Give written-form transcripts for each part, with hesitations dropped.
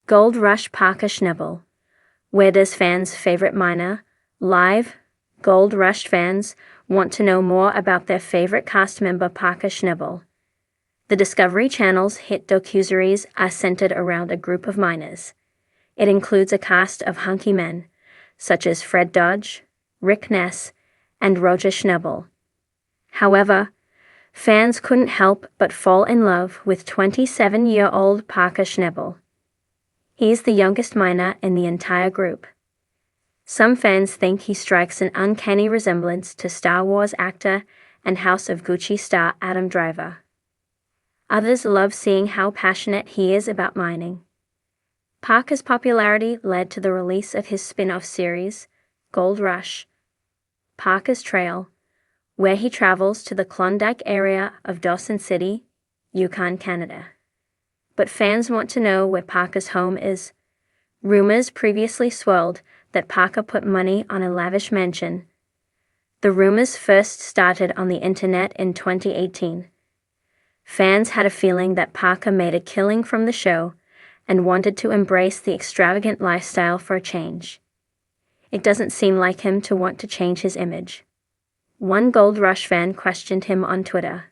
Gold Rush Parker Schnabel. Where does fans' favorite miner live? Gold Rush fans want to know more about their favorite cast member Parker Schnabel. The Discovery Channel's hit docuseries are centered around a group of miners. It includes a cast of hunky men, such as Fred Dodge, Rick Ness, and Roger Schnabel. However, fans couldn't help but fall in love with 27-year-old Parker Schnabel. He's the youngest miner in the entire group. Some fans think he strikes an uncanny resemblance to Star Wars actor and House of Gucci star Adam Driver. Others love seeing how passionate he is about mining. Parker's popularity led to the release of his spin-off series, Gold Rush, Parker's Trail, where he travels to the Klondike area of Dawson City, Yukon, Canada. But fans want to know where Parker's home is. Rumors previously swirled that Parker put money on a lavish mansion. The rumors first started on the internet in 2018. Fans had a feeling that Parker made a killing from the show and wanted to embrace the extravagant lifestyle for a change. It doesn't seem like him to want to change his image. One Gold Rush fan questioned him on Twitter.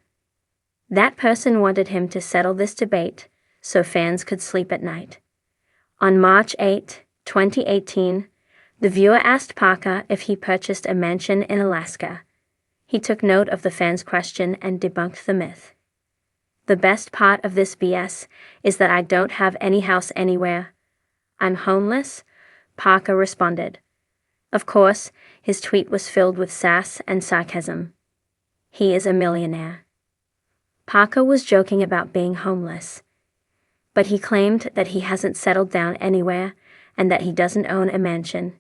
That person wanted him to settle this debate so fans could sleep at night. On March 8, 2018, the viewer asked Parker if he purchased a mansion in Alaska. He took note of the fan's question and debunked the myth. The best part of this BS is that I don't have any house anywhere. I'm homeless, Parker responded. Of course, his tweet was filled with sass and sarcasm. He is a millionaire. Parker was joking about being homeless, but he claimed that he hasn't settled down anywhere and that he doesn't own a mansion.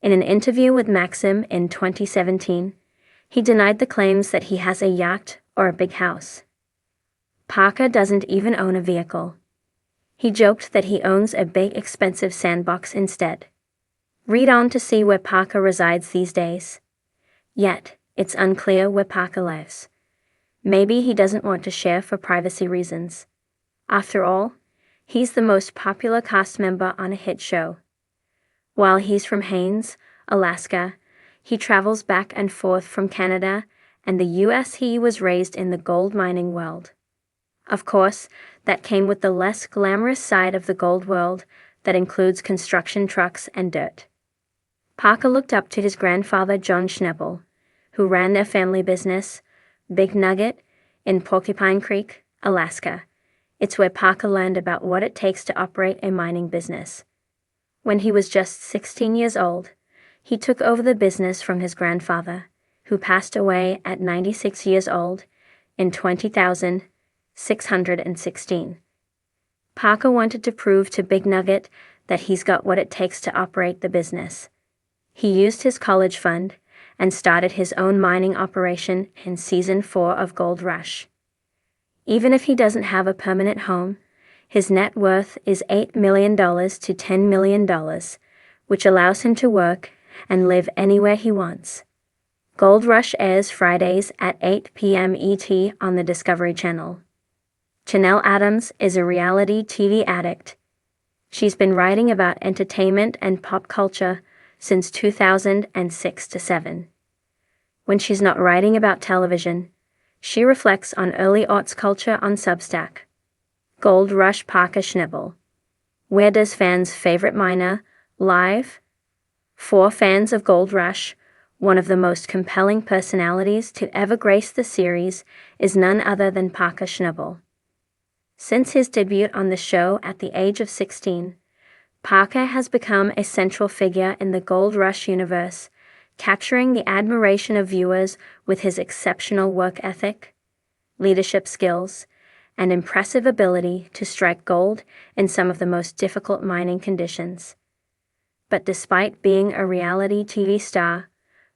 In an interview with Maxim in 2017, he denied the claims that he has a yacht or a big house. Parker doesn't even own a vehicle. He joked that he owns a big expensive sandbox instead. Read on to see where Parker resides these days. Yet, it's unclear where Parker lives. Maybe he doesn't want to share for privacy reasons. After all, he's the most popular cast member on a hit show. While he's from Haines, Alaska, he travels back and forth from Canada and the US. He was raised in the gold mining world. Of course, that came with the less glamorous side of the gold world that includes construction trucks and dirt. Parker looked up to his grandfather John Schnabel, who ran their family business, Big Nugget, in Porcupine Creek, Alaska. It's where Parker learned about what it takes to operate a mining business. When he was just 16 years old, he took over the business from his grandfather, who passed away at 96 years old in 20,616. Parker wanted to prove to Big Nugget that he's got what it takes to operate the business. He used his college fund and started his own mining operation in Season 4 of Gold Rush. Even if he doesn't have a permanent home, his net worth is $8 million to $10 million, which allows him to work and live anywhere he wants. Gold Rush airs Fridays at 8 p.m. ET on the Discovery Channel. Chanel Adams is a reality TV addict. She's been writing about entertainment and pop culture since 2006-7. When she's not writing about television, she reflects on early aughts culture on Substack. Gold Rush Parker Schnabel. Where does fans' favorite miner live? For fans of Gold Rush, one of the most compelling personalities to ever grace the series is none other than Parker Schnabel. Since his debut on the show at the age of 16, Parker has become a central figure in the Gold Rush universe, capturing the admiration of viewers with his exceptional work ethic, leadership skills, and impressive ability to strike gold in some of the most difficult mining conditions. But despite being a reality TV star,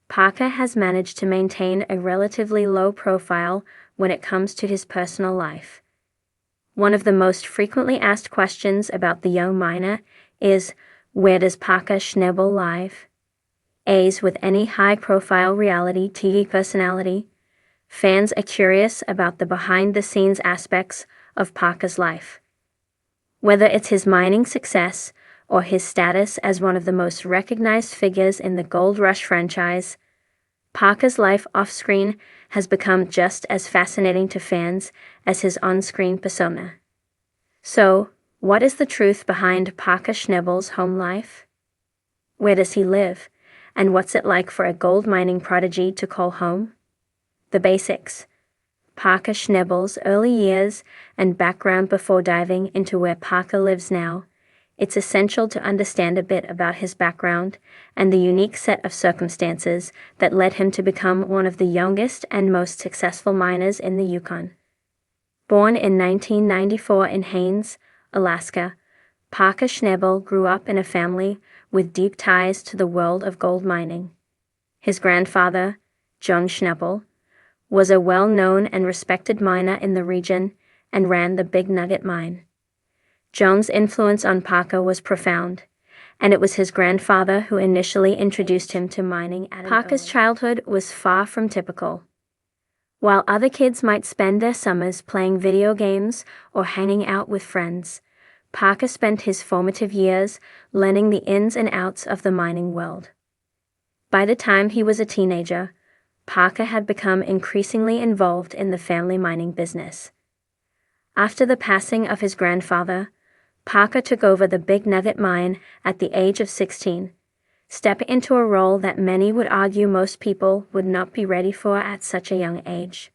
Parker has managed to maintain a relatively low profile when it comes to his personal life. One of the most frequently asked questions about the young miner is, where does Parker Schnabel live? As with any high-profile reality TV personality, fans are curious about the behind-the-scenes aspects of Parker's life. Whether it's his mining success or his status as one of the most recognized figures in the Gold Rush franchise, Parker's life off-screen has become just as fascinating to fans as his on-screen persona. So, what is the truth behind Parker Schnabel's home life? Where does he live, and what's it like for a gold mining prodigy to call home? The basics. Parker Schnabel's early years and background before diving into where Parker lives now. It's essential to understand a bit about his background and the unique set of circumstances that led him to become one of the youngest and most successful miners in the Yukon. Born in 1994 in Haines, Alaska, Parker Schnabel grew up in a family with deep ties to the world of gold mining. His grandfather, John Schnabel, was a well-known and respected miner in the region and ran the Big Nugget mine. John's influence on Parker was profound, and it was his grandfather who initially introduced him to mining at Parker's childhood was far from typical. While other kids might spend their summers playing video games or hanging out with friends, Parker spent his formative years learning the ins and outs of the mining world. By the time he was a teenager, Parker had become increasingly involved in the family mining business. After the passing of his grandfather, Parker took over the Big Nugget mine at the age of 16, stepping into a role that many would argue most people would not be ready for at such a young age.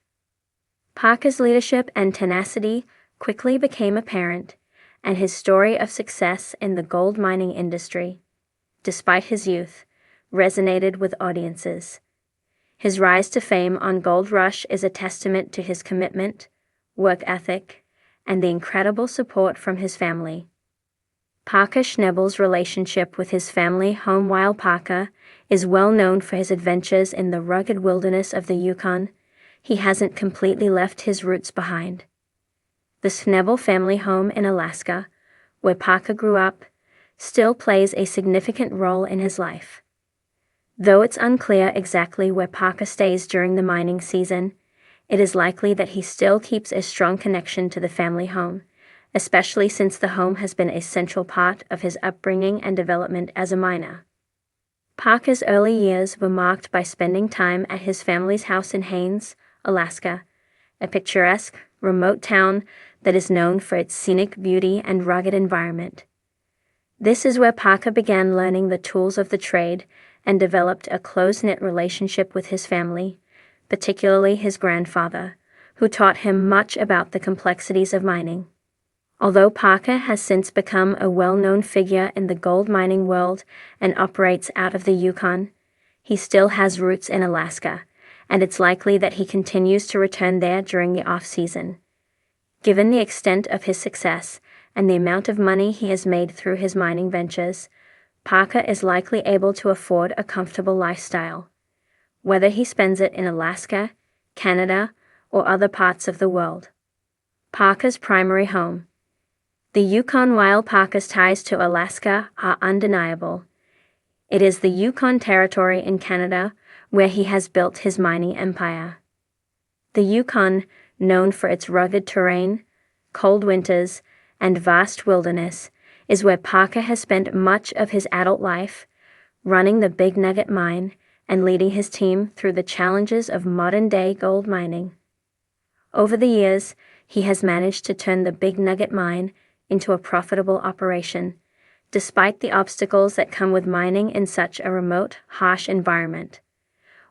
Parker's leadership and tenacity quickly became apparent, and his story of success in the gold mining industry, despite his youth, resonated with audiences. His rise to fame on Gold Rush is a testament to his commitment, work ethic, and the incredible support from his family. Parker Schnabel's relationship with his family home. While Parker is well known for his adventures in the rugged wilderness of the Yukon, he hasn't completely left his roots behind. The Schnabel family home in Alaska, where Parker grew up, still plays a significant role in his life. Though it's unclear exactly where Parker stays during the mining season, it is likely that he still keeps a strong connection to the family home, especially since the home has been a central part of his upbringing and development as a miner. Parker's early years were marked by spending time at his family's house in Haines, Alaska, a picturesque, remote town that is known for its scenic beauty and rugged environment. This is where Parker began learning the tools of the trade and developed a close-knit relationship with his family, particularly his grandfather, who taught him much about the complexities of mining. Although Parker has since become a well-known figure in the gold mining world and operates out of the Yukon, he still has roots in Alaska, and it's likely that he continues to return there during the off-season. Given the extent of his success and the amount of money he has made through his mining ventures, Parker is likely able to afford a comfortable lifestyle, whether he spends it in Alaska, Canada, or other parts of the world. Parker's primary home. The Yukon. While Parker's ties to Alaska are undeniable, it is the Yukon Territory in Canada where he has built his mining empire. The Yukon, known for its rugged terrain, cold winters, and vast wilderness, is where Parker has spent much of his adult life, running the Big Nugget mine and leading his team through the challenges of modern-day gold mining. Over the years, he has managed to turn the Big Nugget mine into a profitable operation, despite the obstacles that come with mining in such a remote, harsh environment.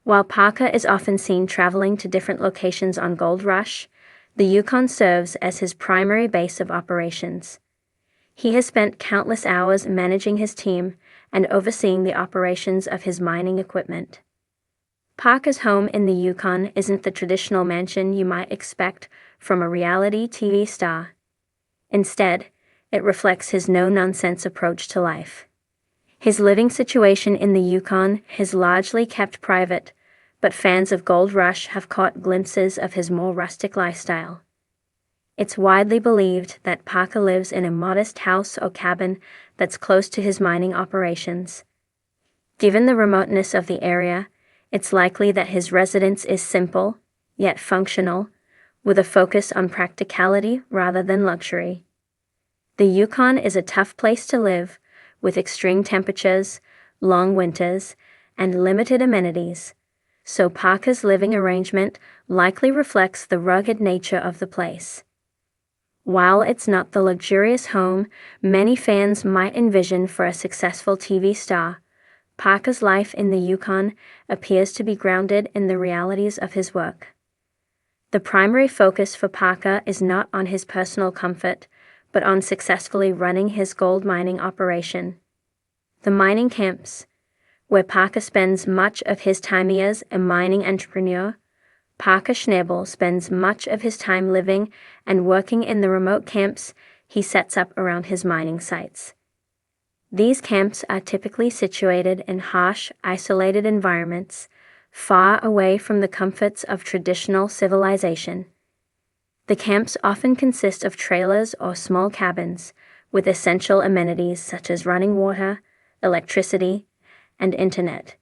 While Parker is often seen traveling to different locations on Gold Rush, the Yukon serves as his primary base of operations. He has spent countless hours managing his team and overseeing the operations of his mining equipment. Parker's home in the Yukon isn't the traditional mansion you might expect from a reality TV star. Instead, it reflects his no-nonsense approach to life. His living situation in the Yukon is largely kept private, but fans of Gold Rush have caught glimpses of his more rustic lifestyle. It's widely believed that Parker lives in a modest house or cabin that's close to his mining operations. Given the remoteness of the area, it's likely that his residence is simple, yet functional, with a focus on practicality rather than luxury. The Yukon is a tough place to live, with extreme temperatures, long winters, and limited amenities, so Parker's living arrangement likely reflects the rugged nature of the place. While it's not the luxurious home many fans might envision for a successful TV star, Parker's life in the Yukon appears to be grounded in the realities of his work. The primary focus for Parker is not on his personal comfort, but on successfully running his gold mining operation. The mining camps, where Parker spends much of his time as a mining entrepreneur, Parker Schnabel spends much of his time living and working in the remote camps he sets up around his mining sites. These camps are typically situated in harsh, isolated environments, far away from the comforts of traditional civilization. The camps often consist of trailers or small cabins with essential amenities such as running water, electricity, and internet.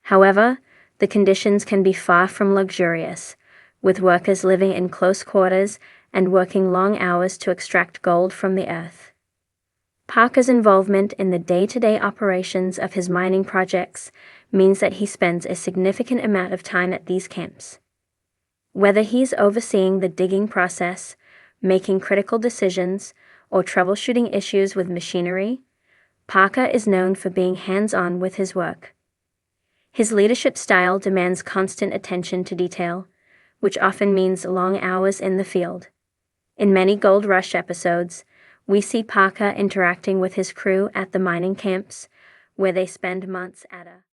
However, the conditions can be far from luxurious, with workers living in close quarters and working long hours to extract gold from the earth. Parker's involvement in the day-to-day operations of his mining projects means that he spends a significant amount of time at these camps. Whether he's overseeing the digging process, making critical decisions, or troubleshooting issues with machinery, Parker is known for being hands-on with his work. His leadership style demands constant attention to detail, which often means long hours in the field. In many Gold Rush episodes, we see Parker interacting with his crew at the mining camps, where they spend months at a